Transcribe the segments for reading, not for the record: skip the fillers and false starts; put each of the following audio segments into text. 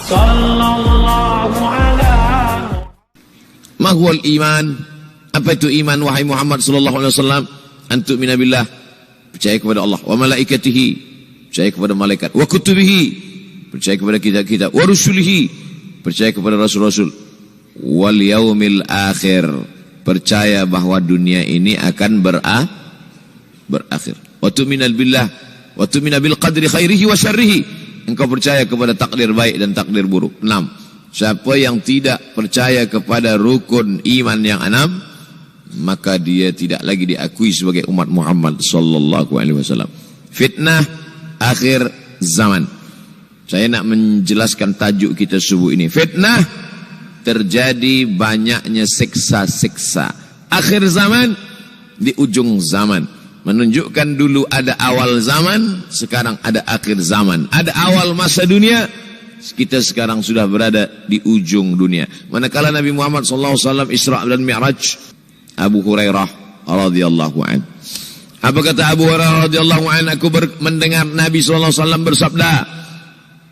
Sallallahu ala. Ma huwal iman? Apa itu iman wahai Muhammad sallallahu alaihi wasallam? Antu minabillah, percaya kepada Allah, wa malaikatihi, percaya kepada malaikat, wa kutubihi, percaya kepada kitab-kitab, wa rusulihi, percaya kepada rasul-rasul, wal yaumil akhir, percaya bahwa dunia ini akan berakhir. Wa tu'mina billah, wa tu'mina bil qadri khairihi wa syarrihi, engkau percaya kepada takdir baik dan takdir buruk. 6. Siapa yang tidak percaya kepada rukun iman yang 6, maka dia tidak lagi diakui sebagai umat Muhammad sallallahu alaihi wasallam. Fitnah akhir zaman. Saya nak menjelaskan tajuk kita subuh ini. Fitnah, terjadi banyaknya siksa-siksa. Akhir zaman, di ujung zaman. Menunjukkan dulu ada awal zaman, sekarang ada akhir zaman. Ada awal masa dunia, kita sekarang sudah berada di ujung dunia. Manakala Nabi Muhammad SAW Isra dan Mi'raj, Abu Hurairah radhiyallahu an. Apa kata Abu Hurairah radhiyallahu an? Aku mendengar Nabi SAW bersabda,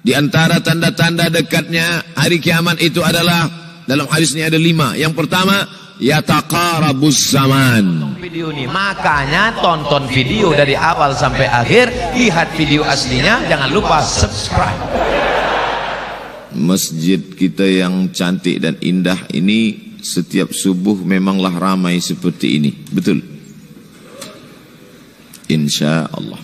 di antara tanda-tanda dekatnya hari kiamat itu adalah, dalam hadis ini ada 5. Yang pertama, yataqarabus zaman. Video ini, makanya tonton video dari awal sampai akhir, lihat video aslinya, jangan lupa subscribe. Masjid kita yang cantik dan indah ini setiap subuh memanglah ramai seperti ini. Betul? Insya Allah.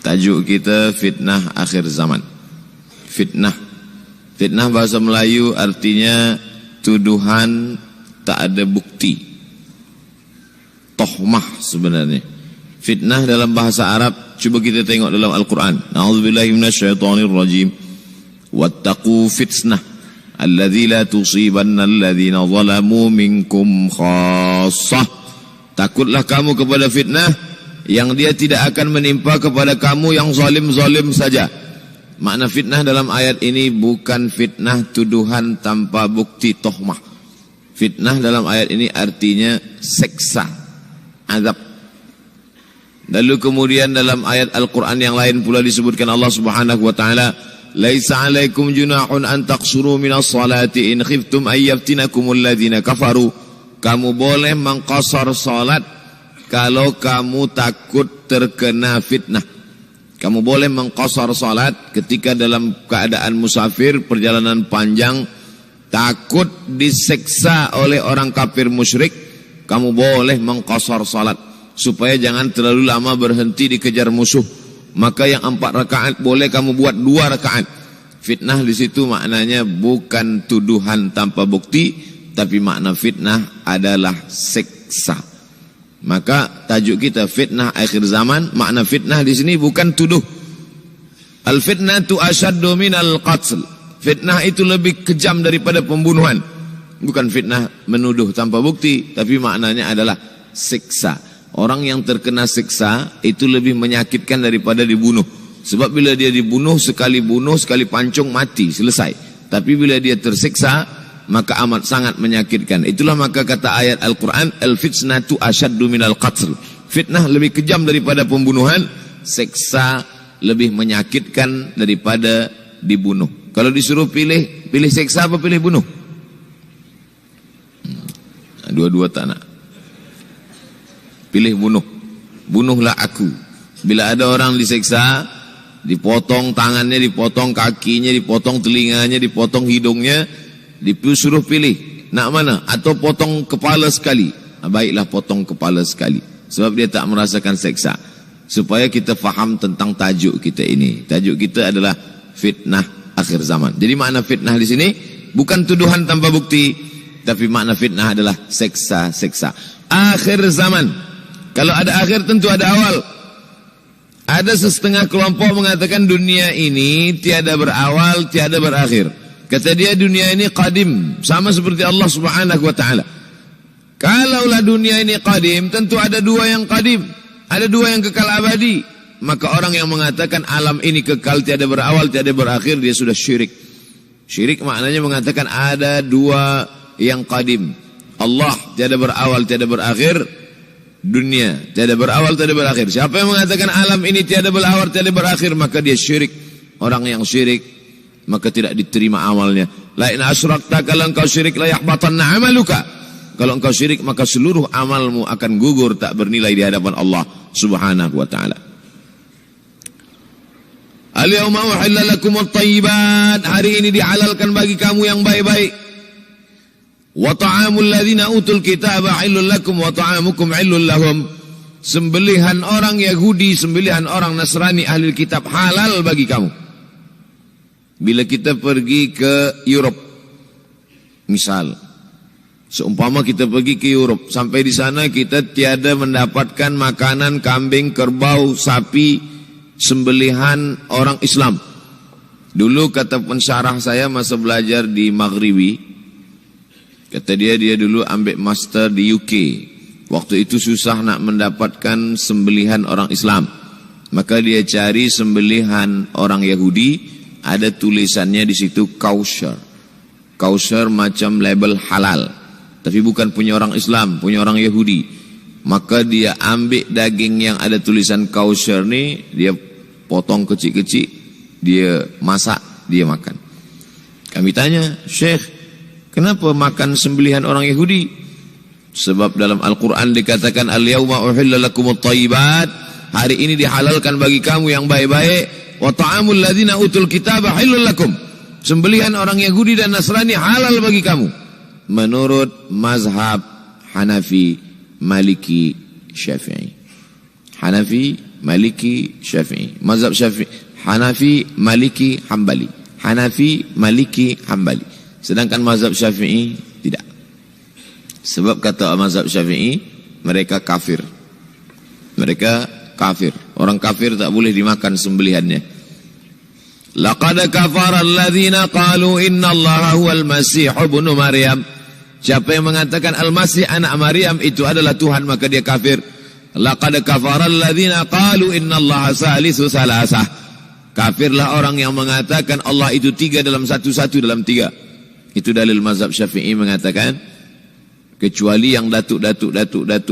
Tajuk kita fitnah akhir zaman. Fitnah. Fitnah bahasa Melayu artinya tuduhan tak ada bukti. Tohmah sebenarnya. Fitnah dalam bahasa Arab, coba kita tengok dalam Al-Quran. A'udzubillahi minasyaitonirrajim. Wattaqu fitnah alladzi la tusibanna alladhina zalamu minkum khassah. Takutlah kamu kepada fitnah yang dia tidak akan menimpa kepada kamu yang zalim-zalim saja. Makna fitnah dalam ayat ini bukan fitnah tuduhan tanpa bukti tohmah. Fitnah dalam ayat ini artinya seksa, azab. Lalu kemudian dalam ayat Al-Quran yang lain pula disebutkan Allah Subhanahu wa taala, laisa 'alaikum junahun an taqsuru minas salati in khiftum ay yaftinakumul ladzina kafaru. Kamu boleh mengqasar salat kalau kamu takut terkena fitnah. Kamu boleh mengqasar salat ketika dalam keadaan musafir, perjalanan panjang, takut diseksa oleh orang kafir musyrik, kamu boleh mengqasar salat supaya jangan terlalu lama berhenti dikejar musuh. Maka yang 4 rakaat boleh kamu buat 2 rakaat. Fitnah di situ maknanya bukan tuduhan tanpa bukti, tapi makna fitnah adalah seksa. Maka tajuk kita fitnah akhir zaman. Makna fitnah di sini bukan tuduh. Al fitnatu asyaddu minal qatl. Fitnah itu lebih kejam daripada pembunuhan. Bukan fitnah menuduh tanpa bukti, tapi maknanya adalah siksa. Orang yang terkena siksa itu lebih menyakitkan daripada dibunuh. Sebab bila dia dibunuh, sekali pancung mati, selesai. Tapi bila dia tersiksa, maka amat sangat menyakitkan. Itulah maka kata ayat Al-Quran, al-fitnatu asyaddu minal qatl. Fitnah lebih kejam daripada pembunuhan, siksa lebih menyakitkan daripada dibunuh. Kalau disuruh pilih siksa apa pilih bunuh? Dua-dua tak nak. Pilih bunuh. Bunuhlah aku. Bila ada orang diseksa, dipotong tangannya, dipotong kakinya, dipotong telinganya, dipotong hidungnya, disuruh pilih. Nak mana? Atau potong kepala sekali. Baiklah potong kepala sekali. Sebab dia tak merasakan seksa. Supaya kita faham tentang tajuk kita ini. Tajuk kita adalah fitnah akhir zaman. Jadi makna fitnah di sini bukan tuduhan tanpa bukti, tapi makna fitnah adalah seksa-seksa. Akhir zaman. Kalau ada akhir tentu ada awal. Ada setengah kelompok mengatakan dunia ini tiada berawal, tiada berakhir. Kata dia dunia ini qadim, sama seperti Allah Subhanahu wa taala. Kalaulah dunia ini qadim, tentu ada 2 yang qadim, ada 2 yang kekal abadi. Maka orang yang mengatakan alam ini kekal, tiada berawal, tiada berakhir, dia sudah syirik. Syirik maknanya mengatakan ada 2 yang qadim. Allah tiada berawal, tiada berakhir. Dunia tiada berawal, tiada berakhir. Siapa yang mengatakan alam ini tiada berawal, tiada berakhir, maka dia syirik. orang yang syirik maka tidak diterima amalnya. La in asyrakta, kalau engkau syirik la yahbatanna amaluka. Kalau engkau syirik maka seluruh amalmu akan gugur, tak bernilai di hadapan Allah Subhanahu wa taala. Al-yawma uhilla lakumut thayyibat, hari ini dihalalkan bagi kamu yang baik-baik. Wa ta'amul ladzina utul kitaba halal lakum wa ta'amukum halal lahum. Sembelihan orang Yahudi, sembelihan orang Nasrani ahli kitab halal bagi kamu. Bila kita pergi ke Europe, misal, seumpama kita pergi ke Europe, sampai di sana kita tiada mendapatkan makanan kambing, kerbau, sapi, sembelihan orang Islam. Dulu kata pensyarah saya masa belajar di Maghribi, kata dia dulu ambil master di UK. Waktu itu susah nak mendapatkan sembelihan orang Islam. Maka dia cari sembelihan orang Yahudi, ada tulisannya di situ kosher. Kosher macam label halal, tapi bukan punya orang Islam, punya orang Yahudi. Maka dia ambil daging yang ada tulisan kosher ni, dia potong kecil-kecil, dia masak, dia makan. Kami tanya, Syekh, kenapa makan sembelihan orang Yahudi? Sebab dalam Al-Quran dikatakan al-yawma uhilla lakumut thayyibat, hari ini dihalalkan bagi kamu yang baik-baik. Wa ta'amul ladzina utul kitaba halal lakum, sembelihan orang Yahudi dan Nasrani halal bagi kamu. Menurut mazhab Hanafi, Maliki, Syafi'i. Hanafi, Maliki, Syafi'i. Mazhab Syafi'i, Hanafi, Maliki, Hambali. Hanafi, Maliki, Hambali. Sedangkan mazhab Syafi'i tidak. Sebab kata mazhab Syafi'i, mereka kafir. Mereka kafir. Orang kafir tak boleh dimakan sembelihannya. Laqad kafara alladzina qalu innallaha huwal masih ibnu Maryam. Siapa yang mengatakan Al-Masih anak Maryam itu adalah Tuhan, maka dia kafir. Laqad kafara alladzina qalu innallaha salisu salasah. Kafirlah orang yang mengatakan Allah itu tiga dalam satu dalam tiga. Itu dalil mazhab Syafi'i mengatakan, kecuali yang datuk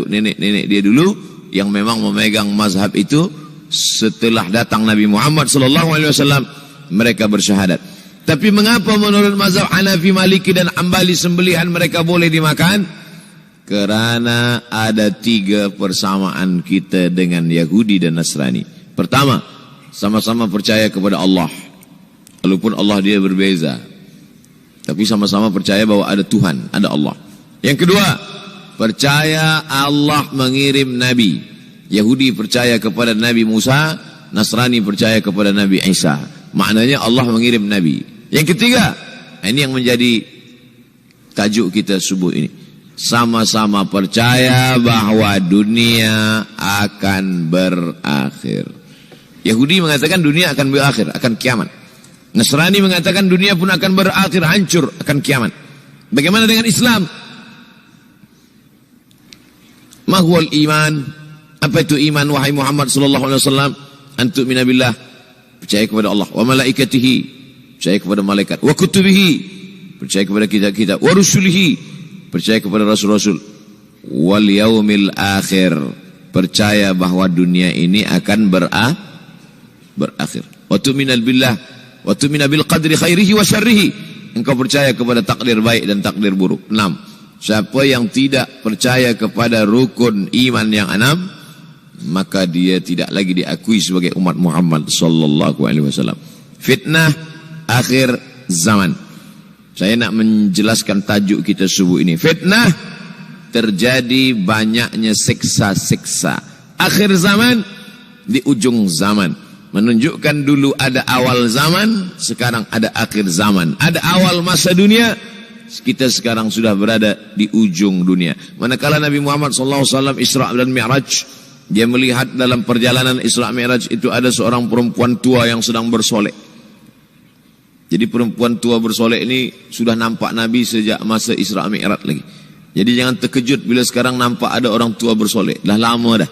nenek dia dulu yang memang memegang mazhab itu, setelah datang Nabi Muhammad sallallahu alaihi wasallam mereka bersyahadat. Tapi mengapa menurut mazhab Hanafi, Maliki dan Hambali sembelihan mereka boleh dimakan? Kerana ada tiga persamaan kita dengan Yahudi dan Nasrani. Pertama, sama-sama percaya kepada Allah, walaupun Allah dia berbeza, tapi sama-sama percaya bahwa ada Tuhan, ada Allah. Yang kedua, percaya Allah mengirim Nabi. Yahudi percaya kepada Nabi Musa, Nasrani percaya kepada Nabi Isa. Maknanya Allah mengirim Nabi. Yang ketiga, ini yang menjadi tajuk kita subuh ini. Sama-sama percaya bahwa dunia akan berakhir. Yahudi mengatakan dunia akan berakhir, akan kiamat. Nasrani mengatakan dunia pun akan berakhir, hancur, akan kiamat. Bagaimana dengan Islam? Mahwal iman. Apa itu iman wahai Muhammad sallallahu alaihi wasallam? Antu'mina billah, percaya kepada Allah, wa malaikatihi, percaya kepada malaikat, wa kutubihi, percaya kepada kitab-kitab, wa rusulihi, percaya kepada rasul-rasul, wal yaumil akhir, percaya bahwa dunia ini akan berakhir. Wa tu'mina billah, wa tu'mina bil qadri khairihi wa syarrihi, engkau percaya kepada takdir baik dan takdir buruk. 6. Siapa yang tidak percaya kepada rukun iman yang 6, maka dia tidak lagi diakui sebagai umat Muhammad sallallahu alaihi wasallam. Fitnah akhir zaman. Saya nak menjelaskan tajuk kita subuh ini. Fitnah, terjadi banyaknya siksa-siksa. Akhir zaman, di ujung zaman. Menunjukkan dulu ada awal zaman, sekarang ada akhir zaman. Ada awal masa dunia, kita sekarang sudah berada di ujung dunia. Manakala Nabi Muhammad SAW Isra dan Mi'raj, dia melihat dalam perjalanan Isra Mi'raj itu ada seorang perempuan tua yang sedang bersolek. Jadi perempuan tua bersolek ini sudah nampak Nabi sejak masa Isra Mi'raj lagi. Jadi jangan terkejut bila sekarang nampak ada orang tua bersolek. Dah lama dah.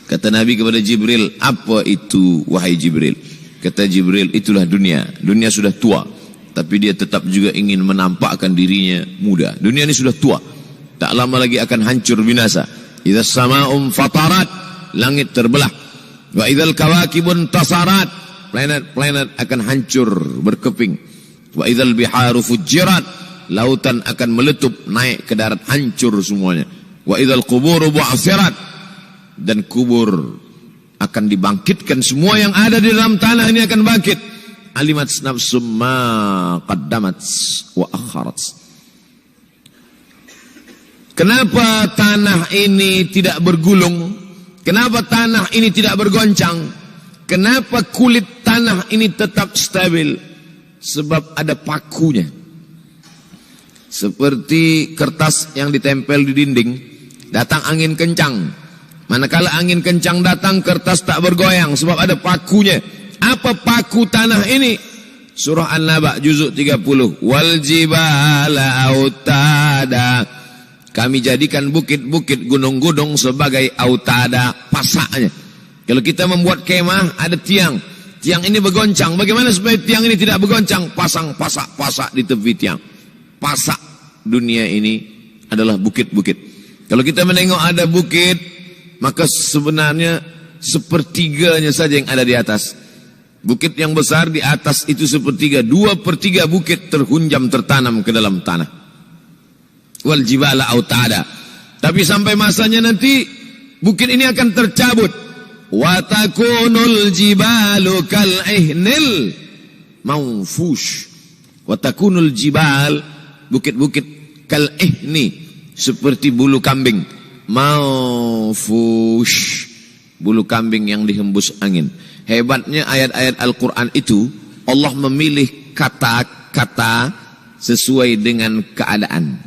Kata Nabi kepada Jibril, apa itu wahai Jibril? Kata Jibril, itulah dunia. Dunia sudah tua, tapi dia tetap juga ingin menampakkan dirinya muda. Dunia ini sudah tua, tak lama lagi akan hancur binasa. Idza sama'um fatarat, langit terbelah. Wa idzal kawakibun tasarat, planet akan hancur, berkeping. Wa idzal biharu fujirat, lautan akan meletup, naik ke darat, hancur semuanya. Wa idzal quburu bu'athirat, dan kubur akan dibangkitkan, semua yang ada di dalam tanah ini akan bangkit. Alimat nafsum ma qaddamat wa akharat. Kenapa tanah ini tidak bergulung? Kenapa tanah ini tidak bergoncang? Kenapa kulit tanah ini tetap stabil? Sebab ada pakunya. Seperti kertas yang ditempel di dinding, datang angin kencang. Manakala angin kencang datang, kertas tak bergoyang sebab ada pakunya. Apa paku tanah ini? Surah An-Naba juzuk 30. Wal jibala autada. Kami jadikan bukit-bukit, gunung-gunung sebagai autada, pasaknya. Kalau kita membuat kemah, ada tiang. Tiang ini bergoncang. Bagaimana supaya tiang ini tidak bergoncang? Pasang pasak-pasak di tepi tiang. Pasak dunia ini adalah bukit-bukit. Kalau kita menengok ada bukit, maka sebenarnya sepertiganya saja yang ada di atas. Bukit yang besar di atas itu sepertiga, 2/3 bukit terhunjam, tertanam ke dalam tanah. Wal jibala autada. Tapi sampai masanya nanti bukit ini akan tercabut. Wa takunul jibalu kal ihnil manfush. Wa takunul jibal, bukit-bukit kal ihni, seperti bulu kambing. Manfush, bulu kambing yang dihembus angin. Hebatnya ayat-ayat Al-Quran itu, Allah memilih kata-kata sesuai dengan keadaan.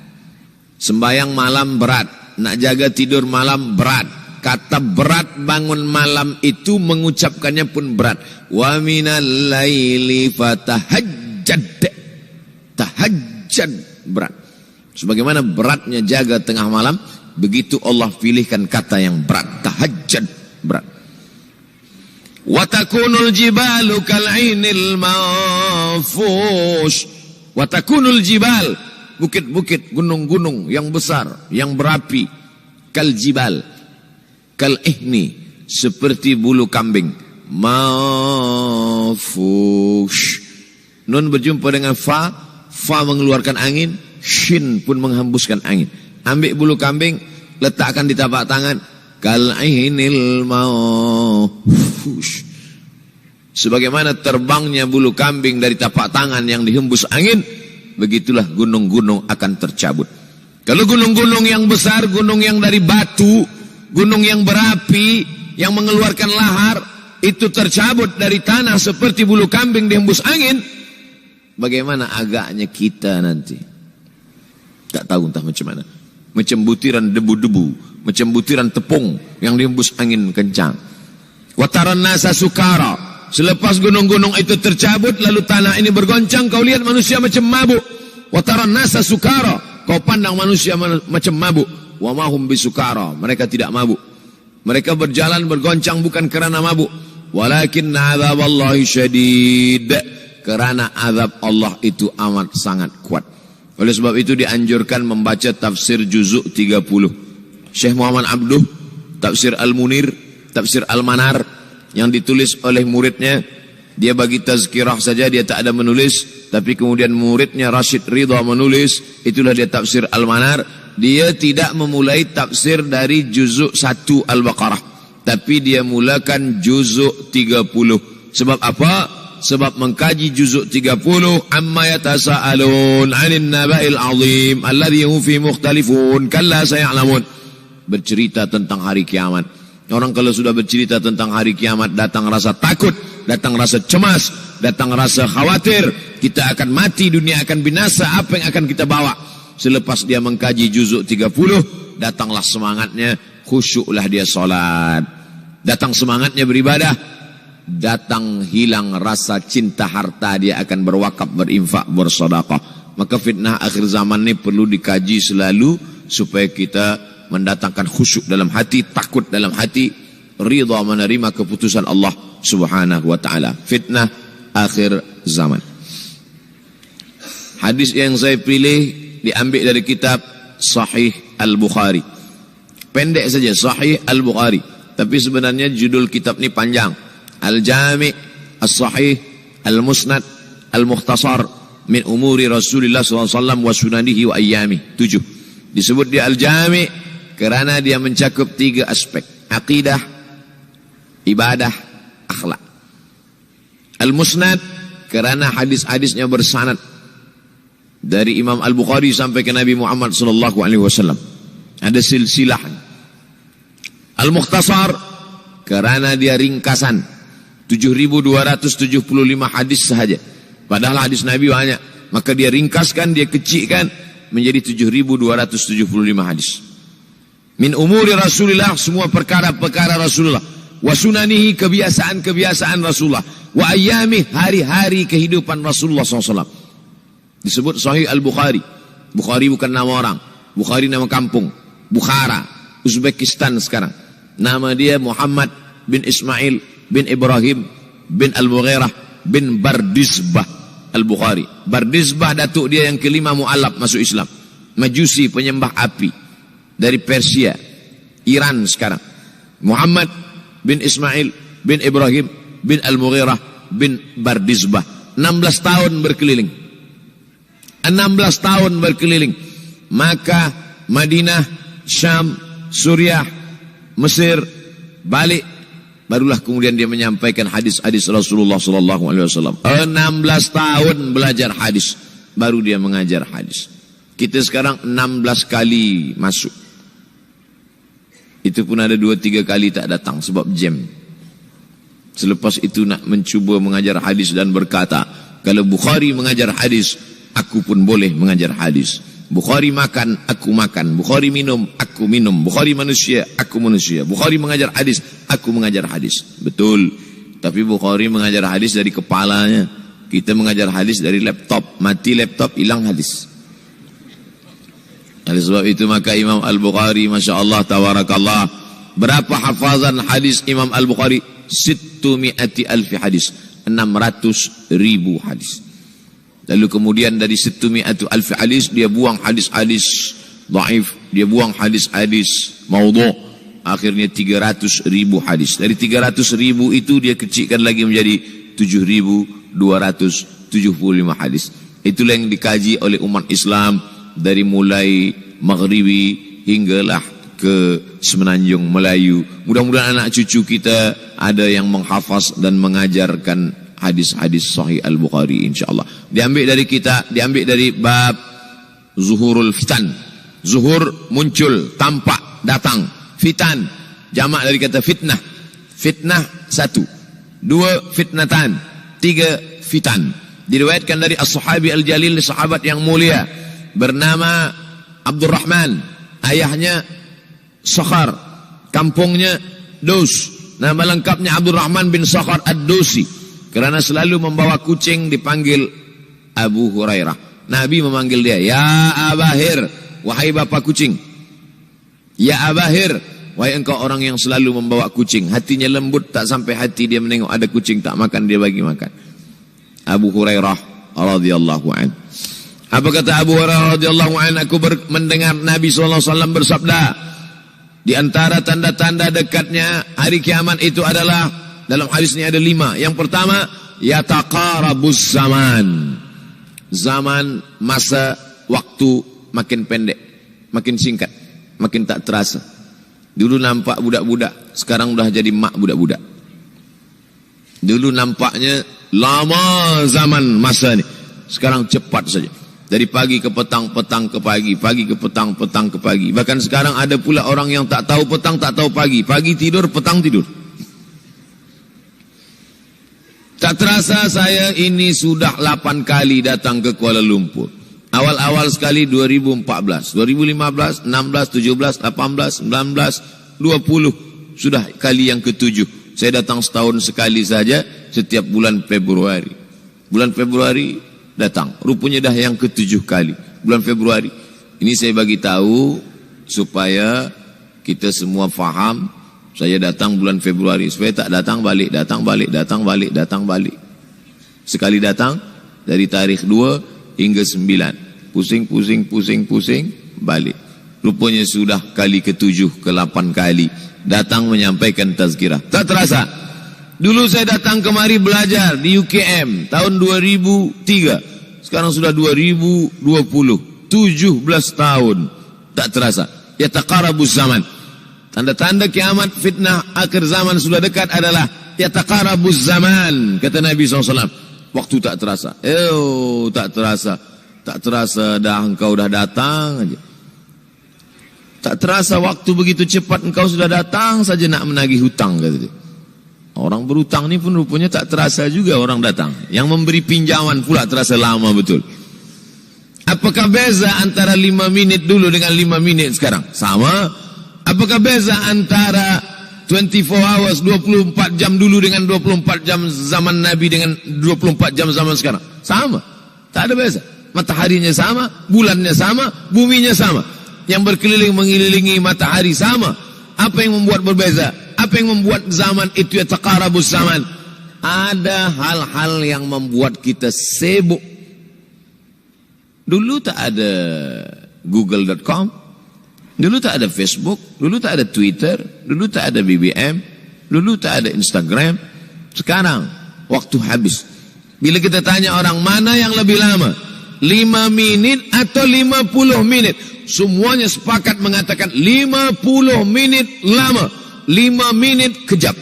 Sembayang malam berat, nak jaga tidur malam berat. Kata berat bangun malam itu mengucapkannya pun berat. Wa minal laili fatahajjad. Tahajjad berat. Sebagaimana beratnya jaga tengah malam, begitu Allah pilihkan kata yang berat. Tahajjad berat. Wa takunul jibalu kal'inil manfush. Wa takunul jibal, bukit-bukit, gunung-gunung yang besar, yang berapi, kal jibal, kal ihni, seperti bulu kambing. Manfush. Nun berjumpa dengan fa, fa mengeluarkan angin, shin pun menghembuskan angin. Ambil bulu kambing, letakkan di tapak tangan, kal ihnil manfush. Sebagaimana terbangnya bulu kambing dari tapak tangan yang dihembus angin, begitulah gunung-gunung akan tercabut. Kalau gunung-gunung yang besar, gunung yang dari batu, gunung yang berapi, yang mengeluarkan lahar, itu tercabut dari tanah seperti bulu kambing dihembus angin, bagaimana agaknya kita nanti? Tak tahu entah macam mana. Macam butiran debu-debu, macam butiran tepung yang dihembus angin kencang. Wataran nasa sukara. Selepas gunung-gunung itu tercabut, lalu tanah ini bergoncang, kau lihat manusia macam mabuk. Wataran nasa sukara. Kau pandang manusia macam mabuk. Wa mahum bisukara. Mereka tidak mabuk. Mereka berjalan bergoncang bukan kerana mabuk. Walakin azaballahi syadid. Kerana azab Allah itu amat sangat kuat. Oleh sebab itu dianjurkan membaca tafsir juzuk 30. Syekh Muhammad Abduh, tafsir Al-Munir, tafsir Al-Manar, yang ditulis oleh muridnya. Dia bagi tazkirah saja, dia tak ada menulis. Tapi kemudian muridnya Rashid Ridha menulis. Itulah dia tafsir Al-Manar. Dia tidak memulai tafsir dari juzuk 1 Al-Baqarah, tapi dia mulakan juzuk 30. Sebab apa? Sebab mengkaji juzuk 30, amma yatasaalun 'anil naba'il 'azim alladhi hum fi mukhtalifun kalla saya'lamun. Bercerita tentang hari kiamat. Orang kalau sudah bercerita tentang hari kiamat, datang rasa takut, datang rasa cemas, datang rasa khawatir. Kita akan mati, dunia akan binasa, apa yang akan kita bawa? Selepas dia mengkaji juzuk 30, datanglah semangatnya, khusyuklah dia solat. Datang semangatnya beribadah, datang hilang rasa cinta harta, dia akan berwakaf, berinfak, bersedekah. Maka fitnah akhir zaman ini perlu dikaji selalu supaya kita mendatangkan khusyuk dalam hati, takut dalam hati, ridha menerima keputusan Allah Subhanahu wa taala. Fitnah akhir zaman. Hadis yang saya pilih diambil dari kitab Sahih Al-Bukhari. Pendek saja, Sahih Al-Bukhari. Tapi sebenarnya judul kitab ini panjang. Al-Jami' As-Sahih, Al-Musnad, Al-Mukhtasar min umuri Rasulullah SAW wa sunanihi wa ayyamih. 7. Disebut dia Al-Jami' kerana dia mencakup 3 aspek: akidah, ibadah, akhlak. Al-Musnad kerana hadis-hadisnya bersanad dari Imam Al-Bukhari sampai ke Nabi Muhammad SAW. Ada silsilah. Al-Mukhtasar kerana dia ringkasan 7.275 hadis sahaja. Padahal hadis Nabi banyak. Maka dia ringkaskan, dia kecilkan menjadi 7.275 hadis. Min umuri Rasulullah, semua perkara-perkara Rasulullah. Wa sunanihi, kebiasaan-kebiasaan Rasulullah. Wa ayyamih, hari-hari kehidupan Rasulullah SAW. Disebut Sahih Al-Bukhari. Bukhari bukan nama orang. Bukhari nama kampung. Bukhara, Uzbekistan sekarang. Nama dia Muhammad bin Ismail bin Ibrahim bin Al-Mughirah bin Bardizbah Al-Bukhari. Bardizbah datuk dia yang kelima mu'alaf masuk Islam. Majusi, penyembah api. Dari Persia, Iran sekarang. Muhammad bin Ismail bin Ibrahim bin Al-Mughirah bin Bardizbah. 16 tahun berkeliling. 16 tahun berkeliling. Maka Madinah, Syam, Suriah, Mesir, balik, barulah kemudian dia menyampaikan hadis-hadis Rasulullah SAW. 16 tahun belajar hadis, baru dia mengajar hadis. Kita sekarang 16 kali masuk. Itu pun ada 2-3 kali tak datang sebab jam. Selepas itu nak mencuba mengajar hadis dan berkata, kalau Bukhari mengajar hadis, aku pun boleh mengajar hadis. Bukhari makan, aku makan. Bukhari minum, aku minum. Bukhari manusia, aku manusia. Bukhari mengajar hadis, aku mengajar hadis. Betul. Tapi Bukhari mengajar hadis dari kepalanya. Kita mengajar hadis dari laptop. Mati laptop, hilang hadis. Oleh sebab itu maka Imam Al-Bukhari, Masya Allah, Tawarakallah. Berapa hafazan hadis Imam Al-Bukhari? 600,000 hadis. 600,000 hadis. Lalu kemudian dari 100,000 hadis dia buang hadis-hadis dhaif, dia buang hadis-hadis maudhu'. Akhirnya 300,000 hadis. Dari 300,000 itu dia kecilkan lagi menjadi 7.275 hadis. Itulah yang dikaji oleh umat Islam dari mulai Maghribi hinggalah ke Semenanjung Melayu. Mudah-mudahan anak cucu kita ada yang menghafaz dan mengajarkan hadis-hadis Sahih Al-Bukhari, insyaAllah. Diambil dari kita, diambil dari bab zuhurul fitan. Zuhur, muncul, tampak, datang. Fitan, jamak dari kata fitnah. Fitnah 1, 2 fitnatan, 3 fitan. Diriwayatkan dari as-sahabi al-jalil, sahabat yang mulia, bernama Abdurrahman. Ayahnya Sakhar, kampungnya Dos. Nama lengkapnya Abdurrahman bin Sakhar ad-Dosi. Kerana selalu membawa kucing dipanggil Abu Hurairah. Nabi memanggil dia, ya Abahir, wahai bapa kucing. Ya Abahir, wahai engkau orang yang selalu membawa kucing. Hatinya lembut, tak sampai hati dia menengok ada kucing tak makan, dia bagi makan. Abu Hurairah radhiyallahu an. Apa kata Abu Hurairah radhiyallahu an? Aku mendengar Nabi SAW bersabda, di antara tanda-tanda dekatnya hari kiamat itu adalah, dalam hadis ini ada 5. Yang pertama, yataqarabus zaman. Zaman, masa, waktu makin pendek, makin singkat, makin tak terasa. Dulu nampak budak-budak, sekarang dah jadi mak budak-budak. Dulu nampaknya lama zaman masa ni, sekarang cepat saja. Dari pagi ke petang, petang ke pagi, pagi ke petang, petang ke pagi. Bahkan sekarang ada pula orang yang tak tahu petang, tak tahu pagi. Pagi tidur, petang tidur. Tak terasa saya ini sudah 8 kali datang ke Kuala Lumpur. Awal-awal sekali 2014, 2015, 16, 17, 18, 19, 20. Sudah kali yang ke-7. Saya datang setahun sekali saja setiap bulan Februari. Bulan Februari datang. Rupanya dah yang ke-7 kali. Bulan Februari. Ini saya bagi tahu supaya kita semua faham. Saya datang bulan Februari, supaya tak datang balik, datang balik, datang balik, datang balik. Sekali datang dari tarikh 2 hingga 9. Pusing, pusing, pusing, pusing, balik. Rupanya sudah kali ke-7, ke-8 kali datang menyampaikan tazkirah. Tak terasa Dulu saya datang kemari belajar di UKM tahun 2003. Sekarang sudah 2020. 17 tahun. Tak terasa. Yataqarabuz zaman. Tanda-tanda kiamat, fitnah akhir zaman sudah dekat adalah yataqarabuz zaman, kata Nabi SAW. Waktu tak terasa. Tak terasa. Tak terasa dah engkau dah datang aja. Tak terasa waktu begitu cepat engkau sudah datang saja nak menagih hutang, kata dia. Orang berhutang ni pun rupanya tak terasa juga orang datang. Yang memberi pinjaman pula terasa lama betul. Apakah beza antara 5 minit dulu dengan 5 minit sekarang? Sama. Apakah beza antara 24 hours, 24 jam dulu dengan 24 jam zaman Nabi dengan 24 jam zaman sekarang? Sama. Tak ada beza. Mataharinya sama, bulannya sama, buminya sama. Yang berkeliling mengelilingi matahari sama. Apa yang membuat berbeza? Apa yang membuat zaman itu yataqarabuz zaman? Ada hal-hal yang membuat kita sibuk. Dulu tak ada google.com, dulu tak ada Facebook, dulu tak ada Twitter, dulu tak ada BBM, dulu tak ada Instagram. Sekarang waktu habis. Bila kita tanya orang mana yang lebih lama, 5 minit atau 50 minit, semuanya sepakat mengatakan 50 minit lama, 5 minit kejap.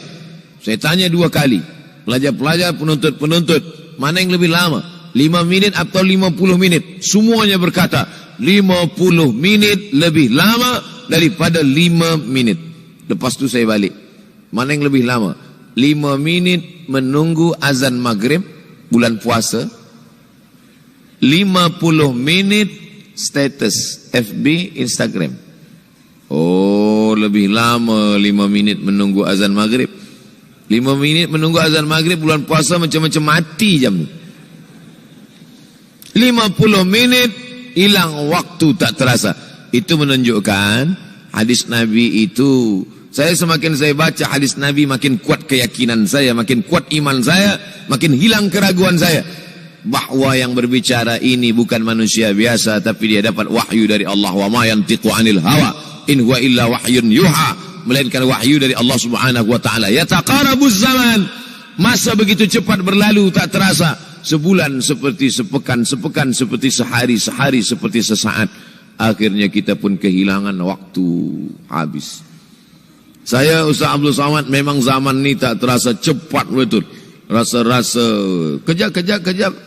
Saya tanya 2 kali, pelajar-pelajar, penuntut-penuntut, mana yang lebih lama, 5 minit atau 50 menit? Semuanya berkata 50 minit lebih lama daripada 5 minit. Lepas tu saya balik, mana yang lebih lama? 5 minit menunggu azan maghrib bulan puasa, 50 minit status FB, Instagram. Oh, lebih lama 5 minit menunggu azan maghrib. 5 minit menunggu azan maghrib bulan puasa macam-macam mati jam ni. 50 menit hilang waktu tak terasa. Itu menunjukkan hadis Nabi itu, semakin saya baca hadis Nabi, makin kuat keyakinan saya, makin kuat iman saya, makin hilang keraguan saya bahwa yang berbicara ini bukan manusia biasa, tapi dia dapat wahyu dari Allah. Wa ma yantiqu 'anil hawa in huwa illa wahyun yuha, melainkan wahyu dari Allah Subhanahu wa taala. Yataqarabuz zaman, masa begitu cepat berlalu tak terasa. Sebulan seperti sepekan, sepekan seperti sehari, sehari seperti sesaat. Akhirnya kita pun kehilangan waktu, habis. Saya Ustaz Abdul Somad, memang zaman ni tak terasa, cepat betul. Rasa-rasa kejap,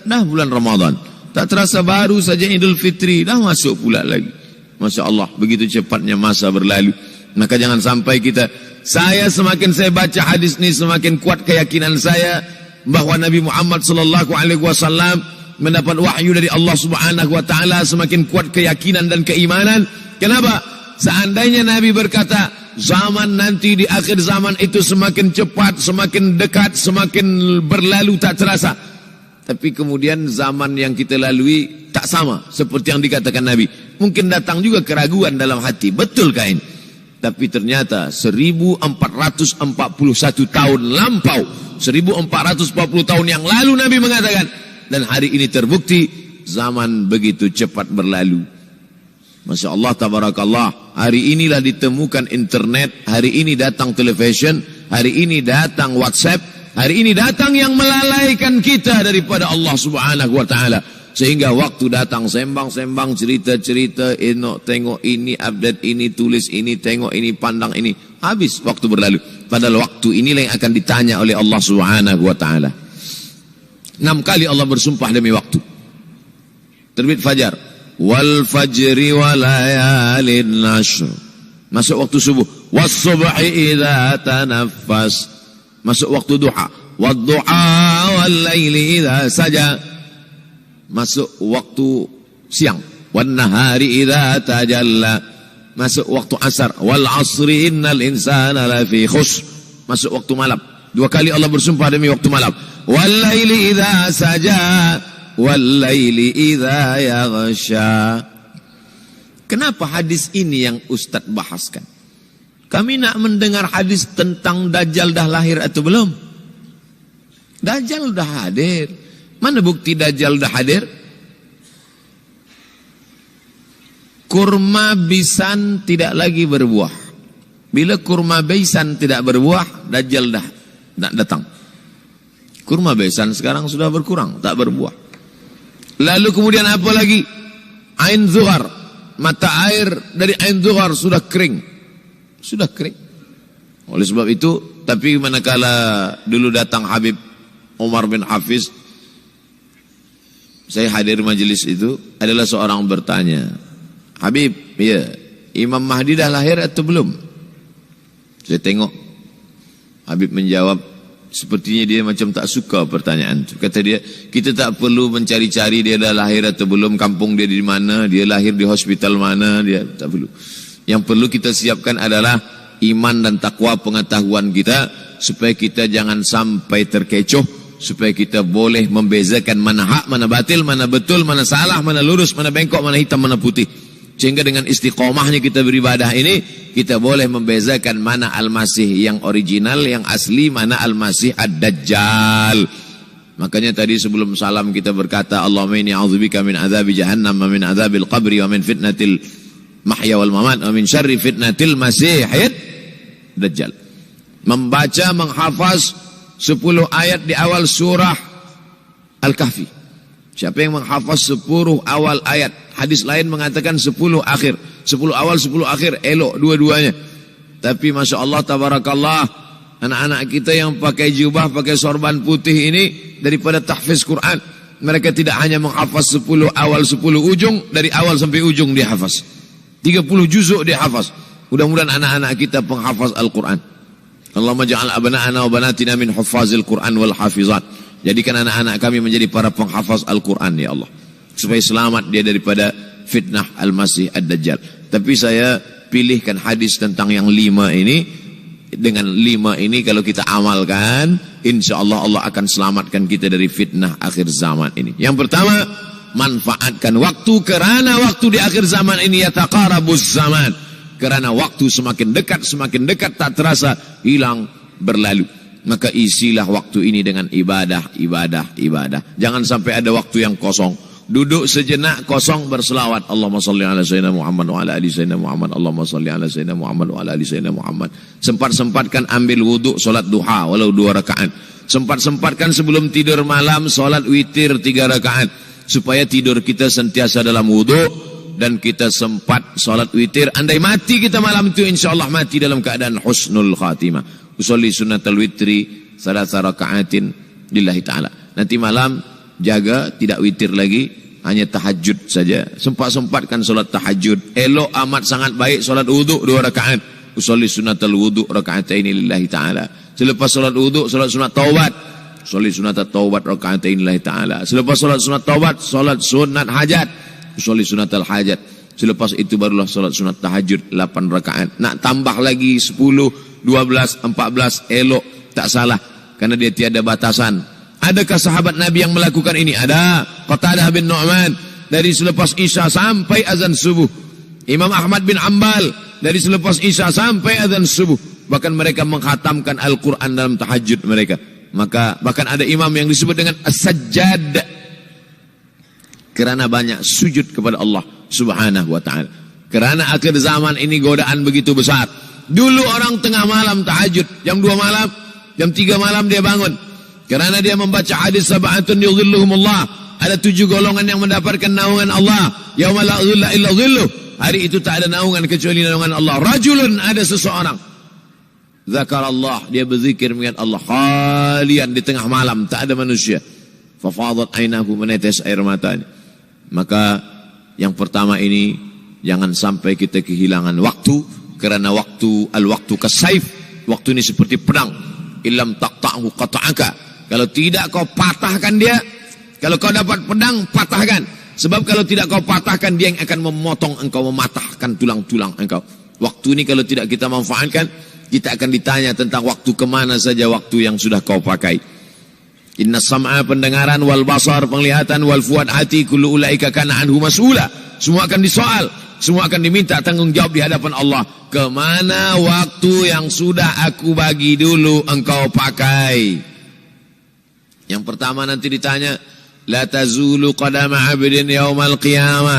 dah bulan Ramadan. Tak terasa baru saja Idul Fitri, dah masuk pula lagi. Masya Allah, begitu cepatnya masa berlalu. Maka jangan sampai saya semakin saya baca hadis ni, semakin kuat keyakinan saya bahwa Nabi Muhammad sallallahu alaihi wasallam mendapat wahyu dari Allah Subhanahu wa taala, semakin kuat keyakinan dan keimanan. Kenapa? Seandainya Nabi berkata zaman nanti di akhir zaman itu semakin cepat, semakin dekat, semakin berlalu tak terasa. Tapi kemudian zaman yang kita lalui tak sama seperti yang dikatakan Nabi. Mungkin datang juga keraguan dalam hati, betulkah ini? Tapi ternyata 1441 tahun lampau, 1440 tahun yang lalu Nabi mengatakan, dan hari ini terbukti zaman begitu cepat berlalu. Masya Allah, tabarakallah. Hari inilah ditemukan internet, hari ini datang television, hari ini datang WhatsApp, hari ini datang yang melalaikan kita daripada Allah Subhanahu wa taala. Sehingga waktu datang sembang-sembang, cerita-cerita, tengok ini, update ini, tulis ini, tengok ini, pandang ini. Habis waktu berlalu. Padahal waktu inilah yang akan ditanya oleh Allah Subhanahu wa taala. 6 kali Allah bersumpah demi waktu. Terbit fajar. Wal fajri wa layalin nashr. Masuk waktu subuh. Was subhi idza tanaffas. Masuk waktu duha. Wad duha wal laili idza saja. Masuk waktu siang. Wan nahari idza tajalla. Masuk waktu asar. Wal asri innal insana lafi khusr. Masuk waktu malam. 2 kali Allah bersumpah demi waktu malam. Wal laili idza saja. Wal laili idza yaghsha. Kenapa hadis ini yang Ustaz bahaskan? Kami nak mendengar hadis tentang Dajjal dah lahir atau belum? Dajjal dah hadir. Mana bukti Dajjal dah hadir? Kurma bisan tidak lagi berbuah. Bila kurma bisan tidak berbuah, Dajjal dah tak datang. Kurma besan sekarang sudah berkurang, tak berbuah. Lalu kemudian apa lagi? Ain Zuhar, mata air dari Ain Zuhar sudah kering. Sudah kering. Oleh sebab itu, tapi manakala dulu datang Habib Umar bin Hafiz, saya hadir majelis itu, adalah seorang bertanya, Habib, ya, Imam Mahdi dah lahir atau belum? Saya tengok, Habib menjawab, sepertinya dia macam tak suka pertanyaan itu. Kata dia, kita tak perlu mencari-cari dia dah lahir atau belum, kampung dia di mana, dia lahir di hospital mana, dia tak perlu. Yang perlu kita siapkan adalah iman dan takwa pengetahuan kita, supaya kita jangan sampai terkecoh, supaya kita boleh membezakan mana hak, mana batil, mana betul, mana salah, mana lurus, mana bengkok, mana hitam, mana putih. Sehingga dengan istiqomahnya kita beribadah ini, kita boleh membezakan mana Al-Masih yang original, yang asli, mana Al-Masih Ad-Dajjal. Makanya tadi sebelum salam kita berkata, Allahumma inni a'udzubika min azabi jahannam, wa min azabil qabri, wa min fitnatil mahya wal mamat, wa min syarri fitnatil masihid Dajjal. Membaca, menghafaz 10 ayat di awal surah Al-Kahfi. Siapa yang menghafaz 10 awal ayat, hadis lain mengatakan 10 akhir, 10 awal 10 akhir, elok dua-duanya. Tapi Masya Allah, tabarakallah, anak-anak kita yang pakai jubah, pakai sorban putih ini, daripada tahfiz Quran, mereka tidak hanya menghafaz 10 awal 10 ujung, dari awal sampai ujung dia hafaz, 30 juzuk dia hafaz. Mudah-mudahan anak-anak kita penghafaz Al-Quran. Allahumma ja'al abna'ana wa banatina min huffazil Quran wal hafizat. Jadikan anak-anak kami menjadi para penghafaz Al-Quran, ya Allah, supaya selamat dia daripada fitnah Al-Masih Ad-Dajjal. Tapi saya pilihkan hadis tentang yang 5 ini. Dengan 5 ini kalau kita amalkan, insya Allah Allah akan selamatkan kita dari fitnah akhir zaman ini. Yang pertama, manfaatkan waktu, kerana waktu di akhir zaman ini yataqarabuz zaman. Kerana waktu semakin dekat tak terasa, hilang, berlalu. Maka isilah waktu ini dengan ibadah. Jangan sampai ada waktu yang kosong. Duduk sejenak kosong, berselawat. Allahumma salli ala sayyidina Muhammad wa ala ali sayyidina Muhammad. Allahumma salli ala sayyidina Muhammad wa ala ali sayyidina Muhammad. Sempat-sempatkan ambil wuduk, solat duha, walau 2 rakaat. Sempat-sempatkan sebelum tidur malam, solat witir 3 rakaat. Supaya tidur kita sentiasa dalam wuduk, dan kita sempat salat witir. Andai mati kita malam itu, insyaallah mati dalam keadaan husnul khatimah. Usolli sunnatal witri 3 raka'atin lillahi ta'ala. Nanti malam jaga tidak witir lagi, hanya tahajud saja. Sempat-sempatkan salat tahajud. Elok amat sangat baik salat wudu 2 rakaat. Usolli sunnatal wudu raka'ataini lillahi ta'ala. Selepas salat wudu, salat sunat taubat. Usolli sunnatat taubat raka'ataini lillahi ta'ala. Selepas salat sunat taubat, salat sunat hajat. Usolli sunatal hajat. Selepas itu barulah solat sunat tahajud 8 rakaat. Nak tambah lagi 10, 12, 14, elok, tak salah, karena dia tiada batasan. Adakah sahabat Nabi yang melakukan ini? Ada. Qatadah bin Nu'man, dari selepas Isya sampai azan subuh. Imam Ahmad bin Ambal, dari selepas Isya sampai azan subuh. Bahkan mereka menghatamkan Al-Quran dalam tahajud mereka. Maka bahkan ada imam yang disebut dengan As-Sajjad, kerana banyak sujud kepada Allah Subhanahu wa ta'ala. Kerana akhir zaman ini godaan begitu besar. Dulu orang tengah malam tahajud, jam 2 malam, jam 3 malam dia bangun. Kerana dia membaca hadis sab'atun yudhilluhumullah. Ada 7 golongan yang mendapatkan naungan Allah. Yauma la dhilla illa dhilluh. Hari itu tak ada naungan kecuali naungan Allah. Rajulun, ada seseorang, zakarallah, dia berzikir mengingat Allah, khalian, di tengah malam, tak ada manusia. Fafadat ainahu, menetes air matanya. Maka yang pertama ini, jangan sampai kita kehilangan waktu. Kerana waktu, al-waktu kasaif, waktu ini seperti pedang. Illam taqta'hu qata'aka. Kalau tidak kau patahkan dia, kalau kau dapat pedang, patahkan. Sebab kalau tidak kau patahkan, dia yang akan memotong engkau, mematahkan tulang-tulang engkau. Waktu ini kalau tidak kita manfaatkan, kita akan ditanya tentang waktu, kemana saja waktu yang sudah kau pakai. Inna sam'a, pendengaran, wal basar, penglihatan, wal fuad, hati, kullu ulaika kana anhu mas'ula. Semua akan disoal, semua akan diminta tanggungjawab di hadapan Allah. Kemana waktu yang sudah aku bagi dulu engkau pakai? Yang pertama nanti ditanya, la tazulu qadama 'abdin yaumal qiyamah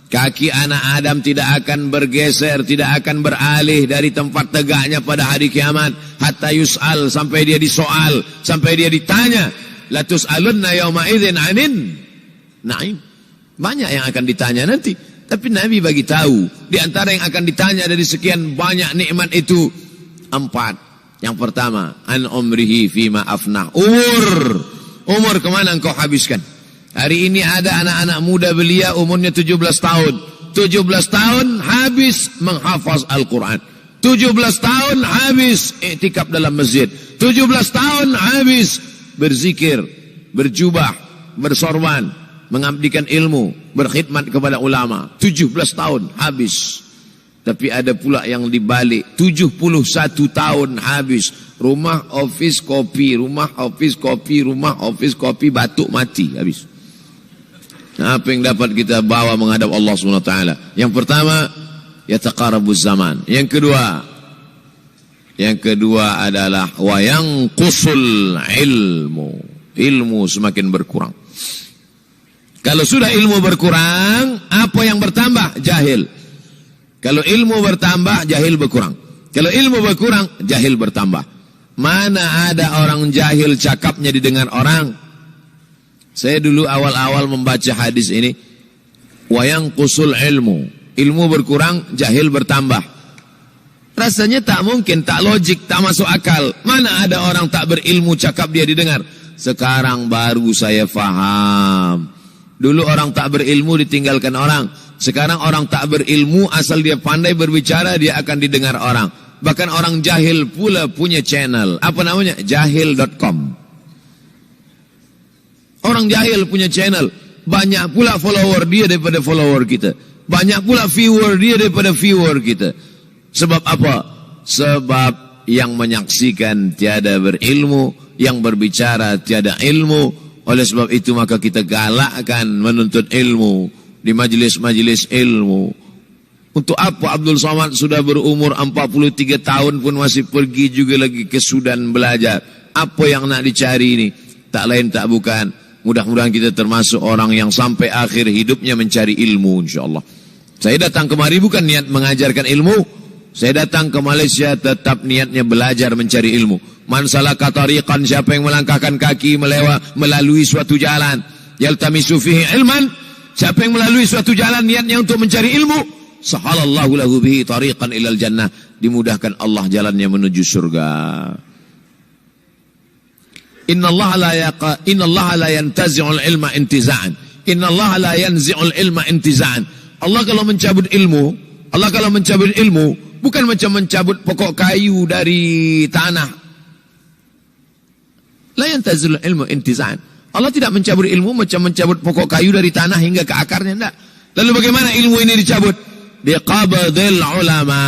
Kaki anak Adam tidak akan bergeser, tidak akan beralih dari tempat tegaknya pada hari kiamat. Hatta yus'al, sampai dia disoal, sampai dia ditanya. La tus'alunna yawma idzin 'anin na'im. Banyak yang akan ditanya nanti. Tapi Nabi bagi tahu, di antara yang akan ditanya dari sekian banyak nikmat itu, 4. Yang pertama, an umrihi fima afnah. Umur kemana engkau habiskan? Hari ini ada anak-anak muda belia umurnya 17 tahun. 17 tahun habis menghafaz Al-Quran. 17 tahun habis iktikaf dalam masjid. 17 tahun habis berzikir, berjubah, bersorban, mengabdikan ilmu, berkhidmat kepada ulama. 17 tahun habis. Tapi ada pula yang dibalik, 71 tahun habis. Rumah, office, kopi, rumah, office, kopi, rumah, office, kopi, batuk, mati, habis. Apa yang dapat kita bawa menghadap Allah SWT? Yang pertama, yataqarabuz zaman. Yang kedua adalah wa yanqusul ilmu. Ilmu semakin berkurang. Kalau sudah ilmu berkurang, apa yang bertambah? Jahil. Kalau ilmu bertambah, jahil berkurang. Kalau ilmu berkurang, jahil bertambah. Mana ada orang jahil cakapnya didengar orang? Saya dulu awal-awal membaca hadis ini, wa yanqusul ilmu. Ilmu berkurang, jahil bertambah. Rasanya tak mungkin, tak logik, tak masuk akal. Mana ada orang tak berilmu cakap dia didengar? Sekarang baru saya faham. Dulu orang tak berilmu ditinggalkan orang. Sekarang orang tak berilmu asal dia pandai berbicara, dia akan didengar orang. Bahkan orang jahil pula punya channel. Apa namanya? Jahil.com. Orang jahil punya channel. Banyak pula follower dia daripada follower kita. Banyak pula viewer dia daripada viewer kita. Sebab apa? Sebab yang menyaksikan tiada berilmu, yang berbicara tiada ilmu. Oleh sebab itu maka kita galakkan menuntut ilmu di majlis-majlis ilmu. Untuk apa Abdul Somad sudah berumur 43 tahun pun masih pergi juga lagi ke Sudan belajar? Apa yang nak dicari ini? Tak lain tak bukan. Mudah-mudahan kita termasuk orang yang sampai akhir hidupnya mencari ilmu, insyaAllah. Saya datang kemari bukan niat mengajarkan ilmu. Saya datang ke Malaysia tetap niatnya belajar mencari ilmu. Man salaka tariqan, siapa yang melangkahkan kaki melalui suatu jalan, yaltamisu fihi ilman, siapa yang melalui suatu jalan niatnya untuk mencari ilmu, sahalallahu lahu bihi tariqan ilal jannah, dimudahkan Allah jalannya menuju surga. Innallaha la yantazi'ul ilma intiza'an. Innallaha la yanzi'ul ilma intiza'an. Allah kalau mencabut ilmu, bukan macam mencabut pokok kayu dari tanah. La yantazi'ul ilmu intiza'an. Allah tidak mencabut ilmu macam mencabut pokok kayu dari tanah hingga ke akarnya, enggak. Lalu bagaimana ilmu ini dicabut? Biqabdil ulama.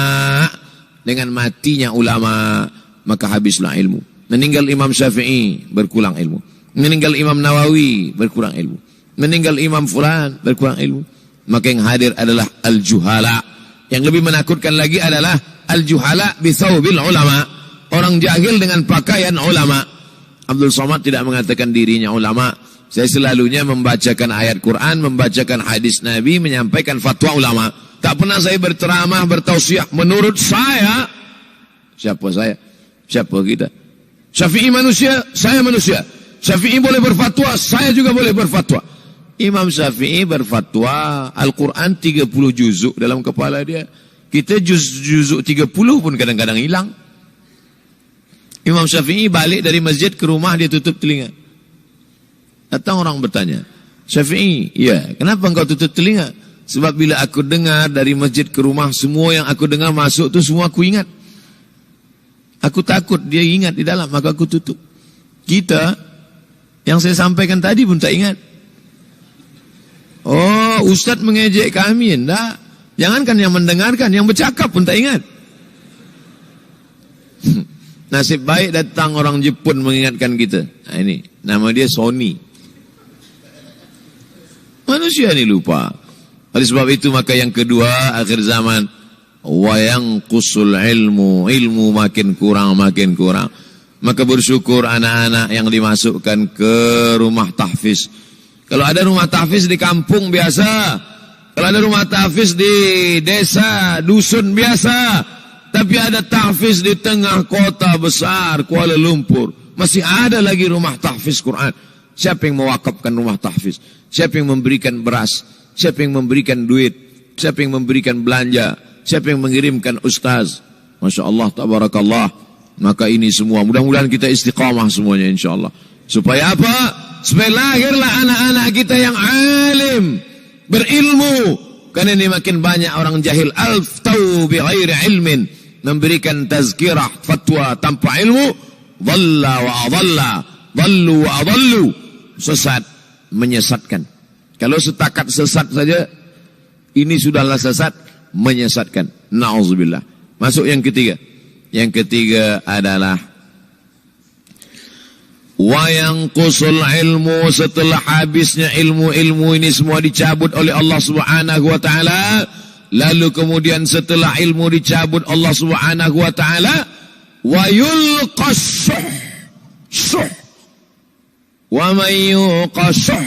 Dengan matinya ulama, maka habislah ilmu. Meninggal Imam Syafi'i, berkurang ilmu. Meninggal Imam Nawawi, berkurang ilmu. Meninggal Imam Fulan, berkurang ilmu. Maka yang hadir adalah al-juhala. Yang lebih menakutkan lagi adalah al-juhala bithawbil ulama. Orang jahil dengan pakaian ulama. Abdul Somad tidak mengatakan dirinya ulama. Saya selalunya membacakan ayat Quran, membacakan hadis Nabi, menyampaikan fatwa ulama. Tak pernah saya berceramah, bertausiah. Menurut saya, siapa saya? Siapa kita? Syafi'i manusia, saya manusia. Syafi'i boleh berfatwa, saya juga boleh berfatwa. Imam Syafi'i berfatwa, Al-Quran 30 juzuk dalam kepala dia. Kita juzuk 30 pun kadang-kadang hilang. Imam Syafi'i balik dari masjid ke rumah, dia tutup telinga. Datang orang bertanya, Syafi'i, ya, kenapa engkau tutup telinga? Sebab bila aku dengar dari masjid ke rumah, semua yang aku dengar masuk tu semua aku ingat. Aku takut dia ingat di dalam, maka aku tutup. Kita, yang saya sampaikan tadi pun tak ingat. Oh, Ustaz mengejek kami, enggak. Jangankan yang mendengarkan, yang bercakap pun tak ingat. Nasib baik datang orang Jepun mengingatkan kita. Nah ini, nama dia Sony. Manusia ni lupa. Oleh sebab itu maka yang kedua, akhir zaman, wa yanqusul ilmu, ilmu makin kurang. Maka bersyukur anak-anak yang dimasukkan ke rumah tahfiz. Kalau ada rumah tahfiz di kampung biasa, Kalau ada rumah tahfiz di desa, dusun biasa, tapi ada tahfiz di tengah kota besar, Kuala Lumpur, masih ada lagi rumah tahfiz Quran. Siapa yang mewakafkan rumah tahfiz? Siapa yang memberikan beras? Siapa yang memberikan duit? Siapa yang memberikan belanja? Siapa yang mengirimkan ustaz? Masya Allah, tabarakallah. Maka ini semua, mudah-mudahan kita istiqamah semuanya insyaAllah. Supaya apa? Supaya lahirlah anak-anak kita yang alim, berilmu. Karena ini makin banyak orang jahil. Al-ftau bi ghairi ilmin, memberikan tazkirah, fatwa tanpa ilmu. Dhalla wa adalla, dhallu wa adallu, sesat, menyesatkan. Kalau setakat sesat saja, ini sudahlah sesat, menyesatkan. Na'udzubillah. Masuk yang ketiga. Yang ketiga adalah wa yanqusul ilmu, setelah habisnya ilmu-ilmu ini semua dicabut oleh Allah Subhanahu wa taala, lalu kemudian setelah ilmu dicabut Allah Subhanahu wa taala, wa yulqas syuh, wa may yuqashuh,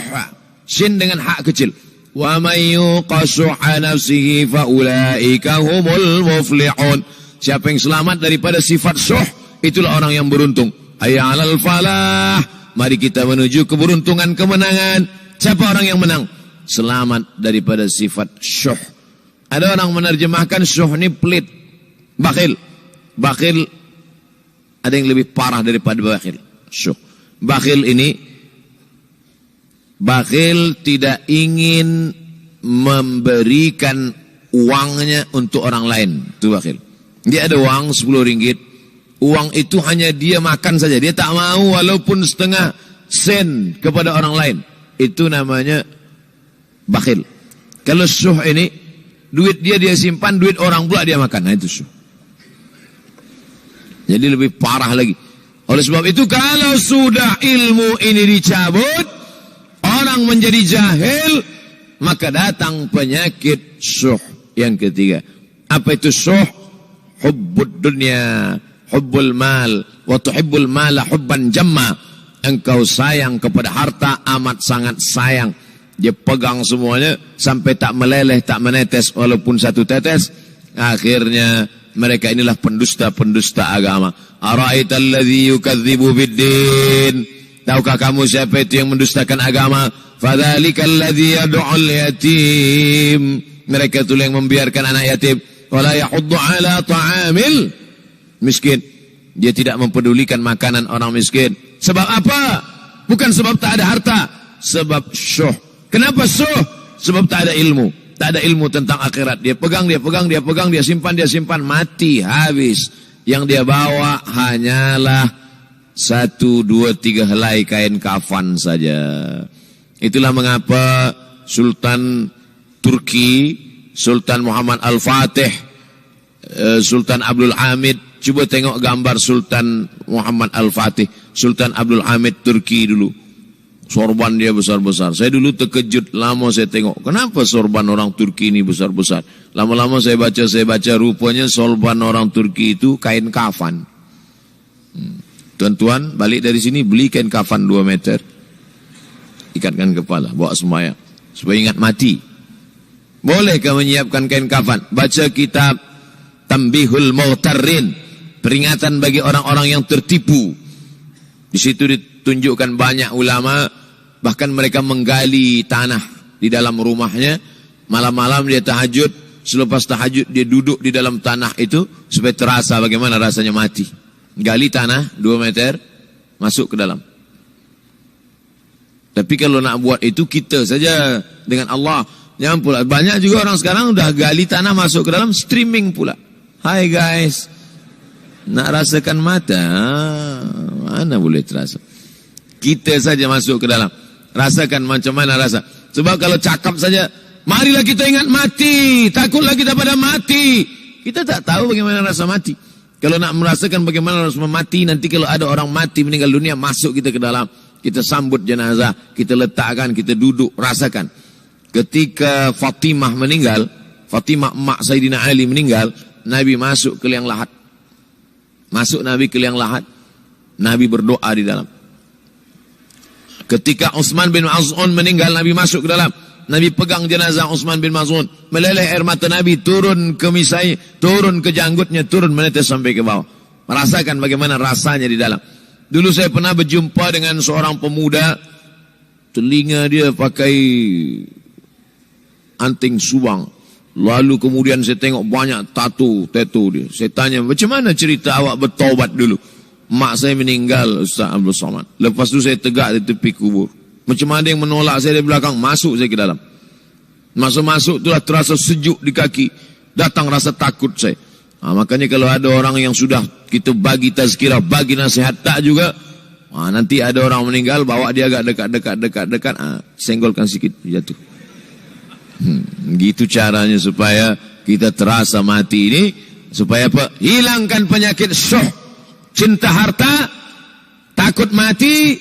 sin dengan hak kecil, wa may yuqashuh nafsihi fa ulaika humul muflihun. Siapa yang selamat daripada sifat syuh, itulah orang yang beruntung. Hayya 'alal falah, mari kita menuju keberuntungan, kemenangan. Siapa orang yang menang? Selamat daripada sifat syuh. Ada orang menerjemahkan syuh ini pelit, bakhil. Bakhil ada yang lebih parah daripada bakhil. Syuh. Bakhil ini, bakhil tidak ingin memberikan uangnya untuk orang lain. Itu bakhil. Dia ada uang 10 ringgit. Uang itu hanya dia makan saja. Dia tak mau walaupun setengah sen kepada orang lain. Itu namanya bakhil. Kalau syuh ini, duit dia simpan, duit orang pula dia makan. Nah itu syuh. Jadi lebih parah lagi. Oleh sebab itu kalau sudah ilmu ini dicabut, orang menjadi jahil, maka datang penyakit syuh. Yang ketiga. Apa itu syuh? Hubbud dunya, hubbul mal, wa tuhibbul mala hubban jamma. Engkau sayang kepada harta, amat sangat sayang. Dia pegang semuanya sampai tak meleleh, tak menetes walaupun satu tetes. Akhirnya mereka inilah pendusta-pendusta agama. Ara'aital ladzi yukadzibu biddin. Tahukah kamu siapa itu yang mendustakan agama? Fadzalikal ladzi yad'ul yatim. Mereka itu yang membiarkan anak yatim. Wala yahuddu ala ta'amil miskin. Dia tidak mempedulikan makanan orang miskin. Sebab apa? Bukan sebab tak ada harta, sebab syuh. Kenapa syuh? Sebab tak ada ilmu. Tak ada ilmu tentang akhirat. Dia pegang, dia simpan, mati, habis. Yang dia bawa hanyalah 1, 2, 3 helai kain kafan saja. Itulah mengapa Sultan Turki, Sultan Muhammad Al-Fatih, Sultan Abdul Hamid. Coba tengok gambar Sultan Muhammad Al-Fatih, Sultan Abdul Hamid Turki dulu. Sorban dia besar-besar. Saya dulu terkejut, lama saya tengok. Kenapa sorban orang Turki ini besar-besar? Lama-lama saya baca, rupanya sorban orang Turki itu kain kafan. Tuan-tuan, balik dari sini beli kain kafan 2 meter. Ikatkan kepala, bawa sembahyang. Supaya ingat mati. Bolehkah menyiapkan kain kafan? Baca kitab Tambihul Mughtarrin, peringatan bagi orang-orang yang tertipu. Di situ ditunjukkan banyak ulama, bahkan mereka menggali tanah di dalam rumahnya. Malam-malam dia tahajud, selepas tahajud dia duduk di dalam tanah itu supaya terasa bagaimana rasanya mati. Gali tanah 2 meter, masuk ke dalam. Tapi kalau nak buat itu kita saja dengan Allah. Jangan pula. Banyak juga orang sekarang udah gali tanah masuk ke dalam, streaming pula. Hai guys, nak rasakan mata? Mana boleh terasa? Kita saja masuk ke dalam, rasakan macam mana rasa. Sebab kalau cakap saja, marilah kita ingat mati, takutlah kita pada mati. Kita tak tahu bagaimana rasa mati. Kalau nak merasakan bagaimana rasa mati, nanti kalau ada orang mati meninggal dunia, masuk kita ke dalam, kita sambut jenazah, kita letakkan, kita duduk, rasakan. Ketika Fatimah meninggal, Fatimah emak Sayyidina Ali meninggal, Nabi masuk ke liang lahat. Masuk Nabi ke liang lahat, Nabi berdoa di dalam. Ketika Utsman bin Maz'un meninggal, Nabi masuk ke dalam. Nabi pegang jenazah Utsman bin Maz'un, meleleh air mata Nabi turun ke misai, turun ke janggutnya, turun menetes sampai ke bawah. Merasakan bagaimana rasanya di dalam. Dulu saya pernah berjumpa dengan seorang pemuda, telinga dia pakai anting subang. Lalu kemudian saya tengok banyak tato dia. Saya tanya, macam mana cerita awak bertaubat dulu? Mak saya meninggal, Ustaz Abdul Somad. Lepas tu saya tegak di tepi kubur. Macam ada yang menolak saya dari belakang, masuk saya ke dalam. Masuk-masuk itulah terasa sejuk di kaki. Datang rasa takut saya. Makanya kalau ada orang yang sudah kita bagi tazkirah, bagi nasihat tak juga, nanti ada orang meninggal, bawa dia agak dekat, senggolkan sikit, jatuh. Gitu caranya supaya kita terasa mati ini, supaya apa? Hilangkan penyakit syuh, cinta harta, takut mati,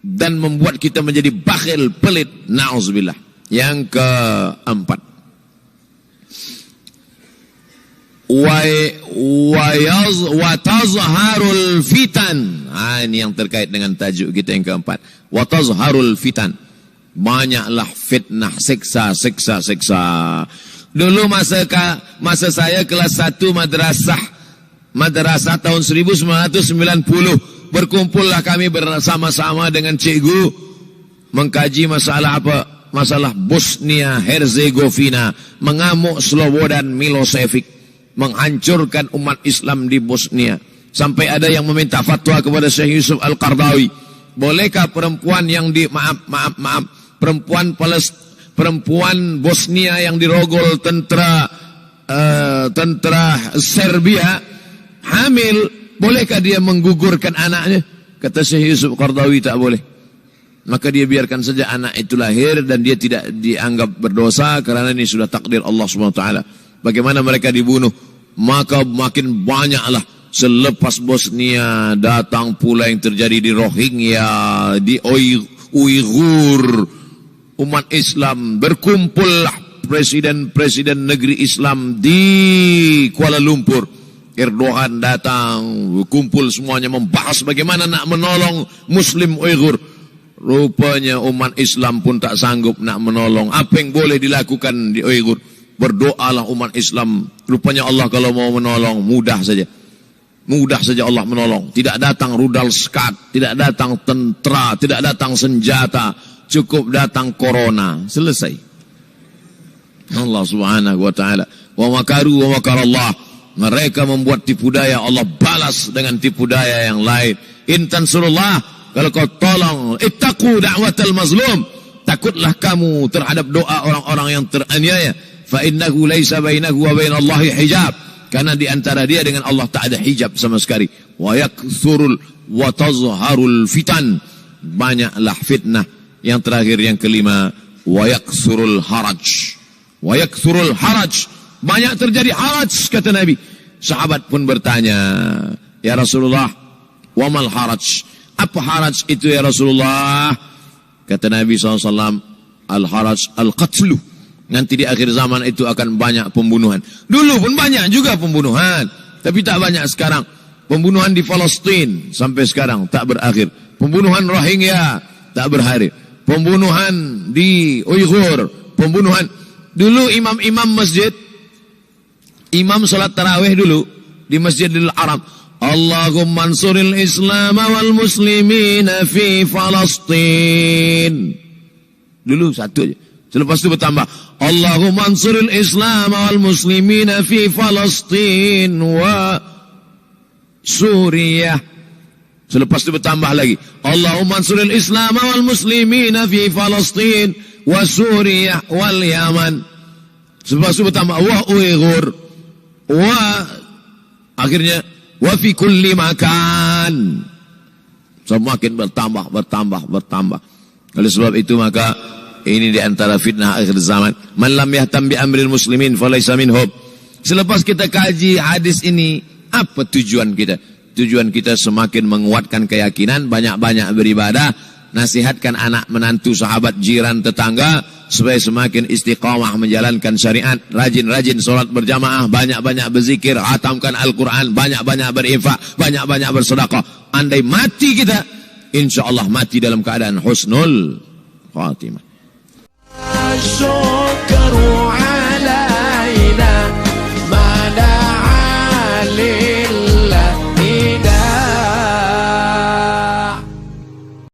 dan membuat kita menjadi bakhil, pelit, na'udzubillah. Yang keempat, wa tazharul fitan. Ini yang terkait dengan tajuk kita yang keempat. Wa tazharul fitan. Banyaklah fitnah, siksa. Dulu masa saya kelas 1 madrasah tahun 1990, berkumpullah kami bersama-sama dengan cikgu mengkaji masalah apa? Masalah Bosnia Herzegovina, mengamuk Slobodan Milosevic, menghancurkan umat Islam di Bosnia. Sampai ada yang meminta fatwa kepada Syekh Yusuf Al-Qardawi, bolehkah perempuan yang perempuan Bosnia yang dirogol tentara Serbia hamil, bolehkah dia menggugurkan anaknya? Kata Syekh Yusuf Qardawi, tak boleh. Maka dia biarkan saja anak itu lahir dan dia tidak dianggap berdosa kerana ini sudah takdir Allah SWT. Bagaimana mereka dibunuh? Maka makin banyaklah selepas Bosnia datang pula yang terjadi di Rohingya, di Uighur. Umat Islam berkumpullah presiden-presiden negeri Islam di Kuala Lumpur. Erdogan datang, kumpul semuanya membahas bagaimana nak menolong Muslim Uighur. Rupanya umat Islam pun tak sanggup nak menolong. Apa yang boleh dilakukan di Uighur? Berdoalah umat Islam. Rupanya Allah kalau mau menolong, mudah saja. Mudah saja Allah menolong. Tidak datang rudal skat, tidak datang tentera, tidak datang senjata. Cukup datang corona. Selesai. Allah Subhanahu wa ta'ala. Wa makaru wa makarallah. Mereka membuat tipu daya, Allah balas dengan tipu daya yang lain. In tansurullah, kalau kau tolong, ittaqu da'watal mazlum, takutlah kamu terhadap doa orang-orang yang teraniaya. Fa innahu laisa bainahu wa bainallahi hijab, karena di antara dia dengan Allah tak ada hijab sama sekali. Wa yakthurul wa tazharul fitan, banyaklah fitnah. Yang terakhir yang kelima, wa yakthurul haraj. Wa yakthurul haraj, banyak terjadi haraj, kata Nabi. Sahabat pun bertanya, ya Rasulullah, wa mal haraj? Apa haraj itu ya Rasulullah? Kata Nabi SAW, al-haraj al-qatlu. Nanti di akhir zaman itu akan banyak pembunuhan. Dulu pun banyak juga pembunuhan, tapi tak banyak sekarang. Pembunuhan di Palestin sampai sekarang tak berakhir. Pembunuhan Rohingya tak berakhir. Pembunuhan di Uighur. Pembunuhan. Dulu imam-imam masjid, imam salat tarawih dulu di Masjidil Haram, Allahumma ansuril Islam wal muslimina fi Palestin. Dulu satu aja. Selepas itu bertambah, Allahumma ansuril Islam wal muslimina fi Palestin wa Suriah. Selepas itu bertambah lagi, Allahumma ansuril Islam wal muslimina fi Palestin wa Suriah wal Yaman. Selepas itu bertambah, wa Uighur wa, akhirnya wa fi kulli makan. Semakin bertambah. Oleh sebab itu maka ini di antara fitnah akhir zaman. Man lam yahtam bi amril muslimin falaysa minhum. Selepas kita kaji hadis ini, apa tujuan kita? Tujuan kita semakin menguatkan keyakinan, banyak-banyak beribadah, nasihatkan anak menantu, sahabat, jiran, tetangga supaya semakin istiqamah menjalankan syariat, rajin-rajin solat berjamaah, banyak-banyak berzikir, hatamkan Al-Quran, banyak-banyak berinfak, banyak-banyak bersedekah. Andai mati kita, insya Allah mati dalam keadaan husnul khatimah. السكر